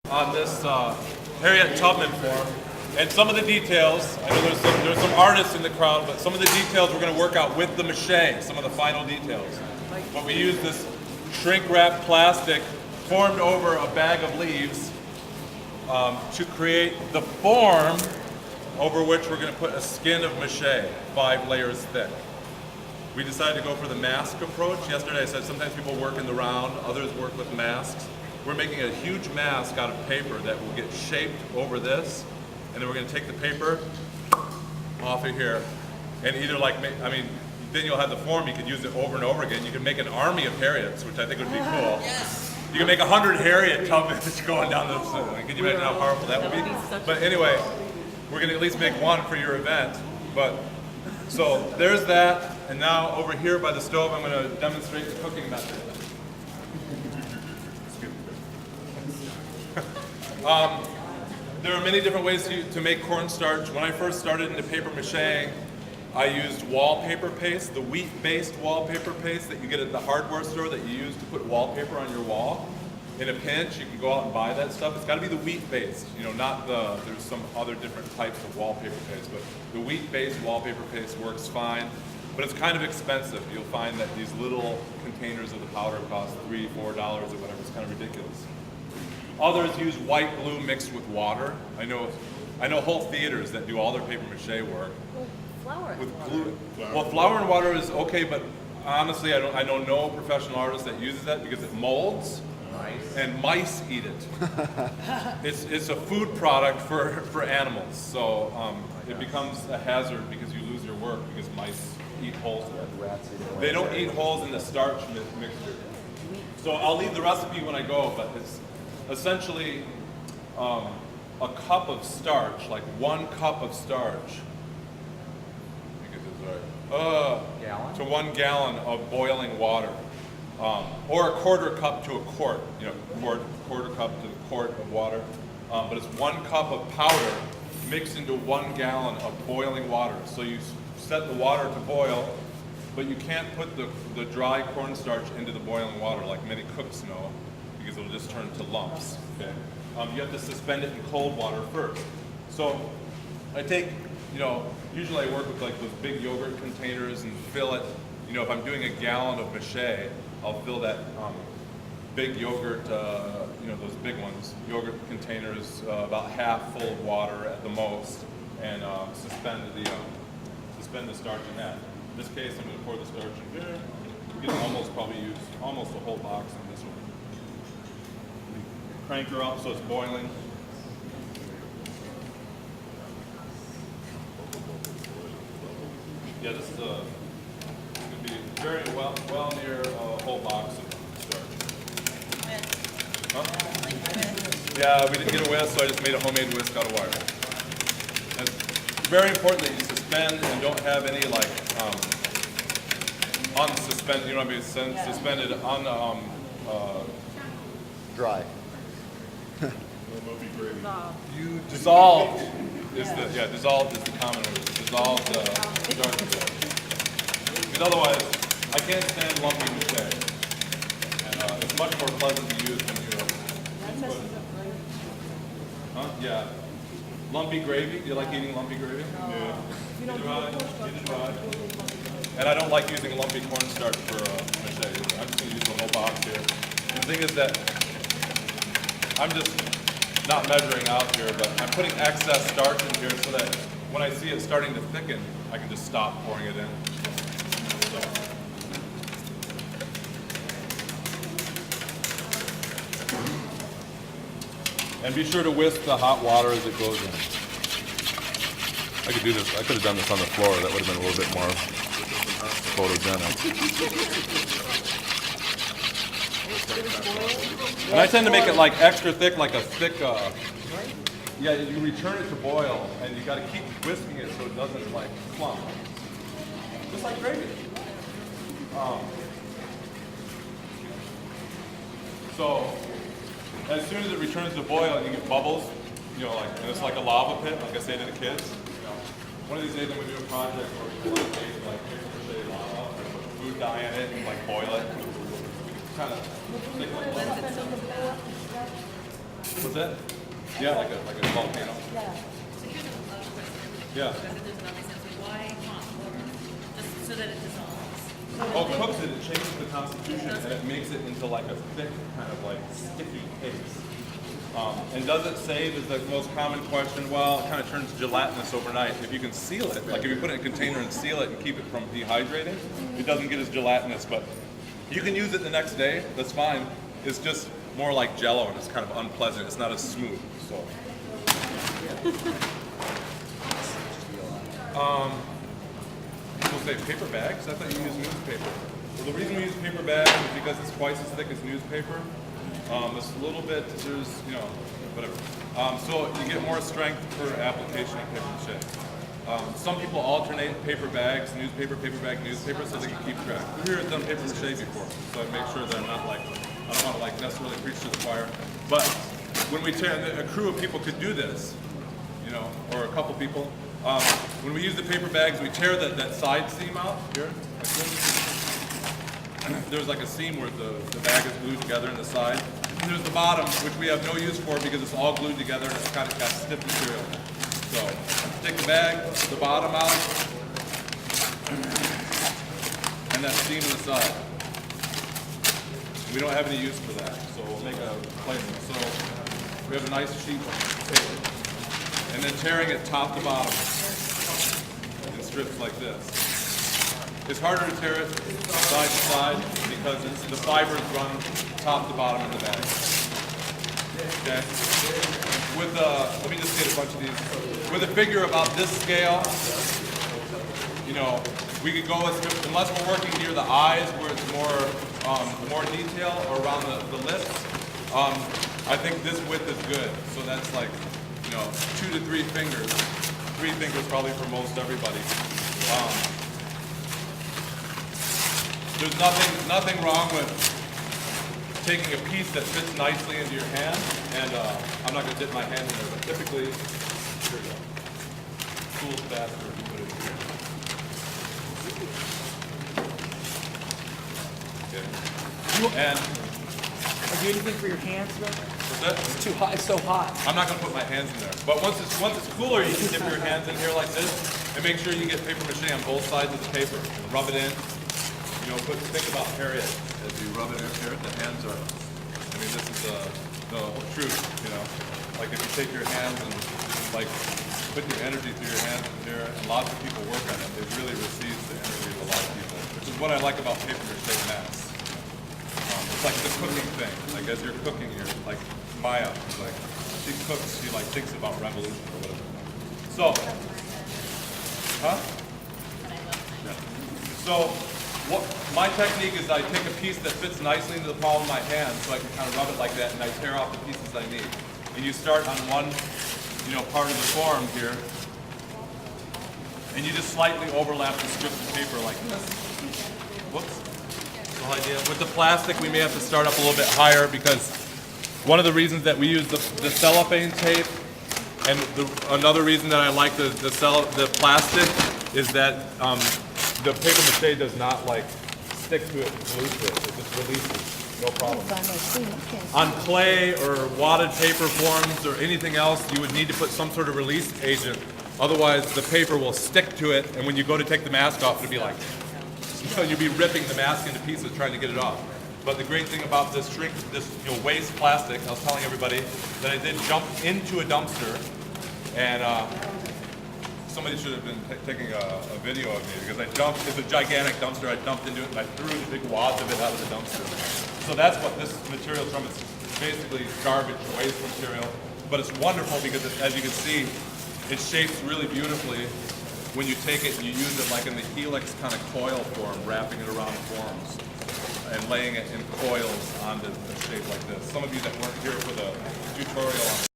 On this Harriet Tubman form, and some of the details, I know there's some artists in the crowd, but some of the details we're going to work out with the mache, some of the final details. But we use this shrink wrap plastic formed over a bag of leaves to create the form over which we're going to put a skin of mache, 5 layers thick. We decided to go for the mask approach. Yesterday I said sometimes people work in the round, others work with masks. We're making a huge mask out of paper that will get shaped over this, and then we're going to take the paper off of here, and either then you'll have the form, you can use it over and over again. You can make an army of Harriets, which I think would be cool. Yes. You can make 100 Harriet Tubmans going down the Can you imagine how powerful that would be? But anyway, we're going to at least make one for your event. So there's that, and now over here by the stove, I'm going to demonstrate the cooking method. There are many different ways to make cornstarch. When I first started into paper mache, I used wallpaper paste, the wheat-based wallpaper paste that you get at the hardware store that you use to put wallpaper on your wall. In a pinch, you can go out and buy that stuff. It's got to be the wheat-based, not there's some other different types of wallpaper paste, but the wheat-based wallpaper paste works fine, but it's kind of expensive. You'll find that these little containers of the powder cost $3, $4 or whatever. It's kind of ridiculous. Others use white glue mixed with water. I know whole theaters that do all their paper mache work Flour. with glue. Well, flour and water is okay, but honestly, I know no professional artist that uses that because it molds, and mice eat it. It's a food product for animals, so it becomes a hazard because you lose your work because mice eat holes. They don't eat holes in the starch mixture. So I'll leave the recipe when I go, but it's essentially a cup of starch, like 1 cup of starch. I think this is right. To 1 gallon of boiling water, or a quarter cup to a quart. Quarter cup to the quart of water. But it's 1 cup of powder mixed into 1 gallon of boiling water. So you set the water to boil, but you can't put the dry cornstarch into the boiling water like many cooks know, because it'll just turn to lumps. Okay? You have to suspend it in cold water first. So I take, usually I work with like those big yogurt containers and fill it. If I'm doing a gallon of mache, I'll fill that big yogurt, those big ones, yogurt containers, about half full of water at the most, and suspend the starch in that. In this case, I'm going to pour the starch in here. We can probably use almost a whole box on this one. Crank her up so it's boiling. Yeah, this is going to be very well near a whole box of starch. Huh? Yeah, we didn't get a whisk, so I just made a homemade whisk out of wire. And it's very important that you suspend and don't have any unsuspended. You don't have any suspended dry. You dissolved dissolved is the common word. Dissolved starch. Because otherwise, I can't stand lumpy mache. And it's much more pleasant to use when you're. Huh? Yeah. Lumpy gravy. Do you like eating lumpy gravy? Yeah. You try. And I don't like using lumpy cornstarch for mache. I'm just going to use the whole box here. And the thing is that I'm just not measuring out here, but I'm putting excess starch in here so that when I see it starting to thicken, I can just stop pouring it in. So. And be sure to whisk the hot water as it goes in. I could do this. I could have done this on the floor. That would have been a little bit more photogenic. And I tend to make it like extra thick, like a thick, yeah, you return it to boil, and you got to keep whisking it so it doesn't like clump. Just like gravy. So, as soon as it returns to boil and you get bubbles, and it's like a lava pit, like I say to the kids. One of these days I'm going to do a project where we can take like paper mache lava, put food dye in it, and like boil it. Kind of make it like lava. What's that? Yeah, like a volcano. Yeah. So here's a question. Yeah. Because there's another sense. Why hot water? Just so that it dissolves. Oh, cooks it, it changes the constitution and it makes it into like a thick, kind of like sticky paste. And does it save is the most common question. Well, it kind of turns gelatinous overnight. If you can seal it, like if you put it in a container and seal it and keep it from dehydrating, it doesn't get as gelatinous, but you can use it the next day, that's fine. It's just more like Jell-O and it's kind of unpleasant. It's not as smooth, so. People say paper bags. I thought you used newspaper. Well, the reason we use paper bags is because it's twice as thick as newspaper. It's a little bit, there's, whatever. So you get more strength per application of paper mache. Some people alternate paper bags, newspaper, paper bag, newspaper, so they can keep track. Here I've done paper mache before, so I make sure that I'm not like, I don't want to like necessarily preach to the choir. But when we a crew of people could do this, or a couple people. When we use the paper bags, we tear that side seam out here. Like this. There's like a seam where the bag is glued together in the side. And there's the bottom, which we have no use for because it's all glued together and it's kind of got stiff material. So take the bag, the bottom out, and that seam in the side. We don't have any use for that, so we'll make a replacement. So we have a nice sheet of paper. And then tearing it top to bottom in strips like this. It's harder to tear it side to side because the fibers run top to bottom in the bag. Okay? Let me just get a bunch of these. With a figure about this scale, we could go unless we're working near the eyes where it's more detail or around the lips. I think this width is good. So that's like 2 to 3 fingers. 3 fingers probably for most everybody. There's nothing wrong with taking a piece that fits nicely into your hand, and I'm not going to dip my hand in there, but typically, here we go. Tools faster if you put it in here. Okay. And Do anything for your hands, though? what's that? It's too hot. It's so hot. I'm not going to put my hands in there. But once it's cooler, you can dip your hands in here like this, and make sure you get paper mache on both sides of the paper. And rub it in. Think about Harriet as you rub it in here. The hands are. This is the truth. Like if you take your hands and like put your energy through your hands in here, and lots of people work on it, it really receives the energy of a lot of people. Which is what I like about paper mache masks. It's like the cooking thing. Like as you're cooking, you're like Maya. Like she cooks, she like thinks about revolution or whatever. So, Yeah. So, my technique is I take a piece that fits nicely into the palm of my hand, so I can kind of rub it like that, and I tear off the pieces I need. And you start on one, part of the form here, and you just slightly overlap the strips of paper like this. Whoops. Idea. With the plastic, we may have to start up a little bit higher because one of the reasons that we use the cellophane tape, and another reason that I like the plastic is that the paper mache does not like stick to it and glue to it. It just releases, no problem. On clay or wadded paper forms or anything else, you would need to put some sort of release agent. Otherwise, the paper will stick to it, and when you go to take the mask off, it'll be like. You'll be ripping the mask into pieces trying to get it off. But the great thing about this waste plastic, I was telling everybody that I did jump into a dumpster, and somebody should have been taking a video of me because it's a gigantic dumpster. I dumped into it and I threw the big wads of it out of the dumpster. So that's what this material is from. It's basically garbage, waste material, but it's wonderful because as you can see, it shapes really beautifully. When you take it and you use it like in the helix kind of coil form, wrapping it around forms and laying it in coils onto a shape like this. Some of you that weren't here for the tutorial on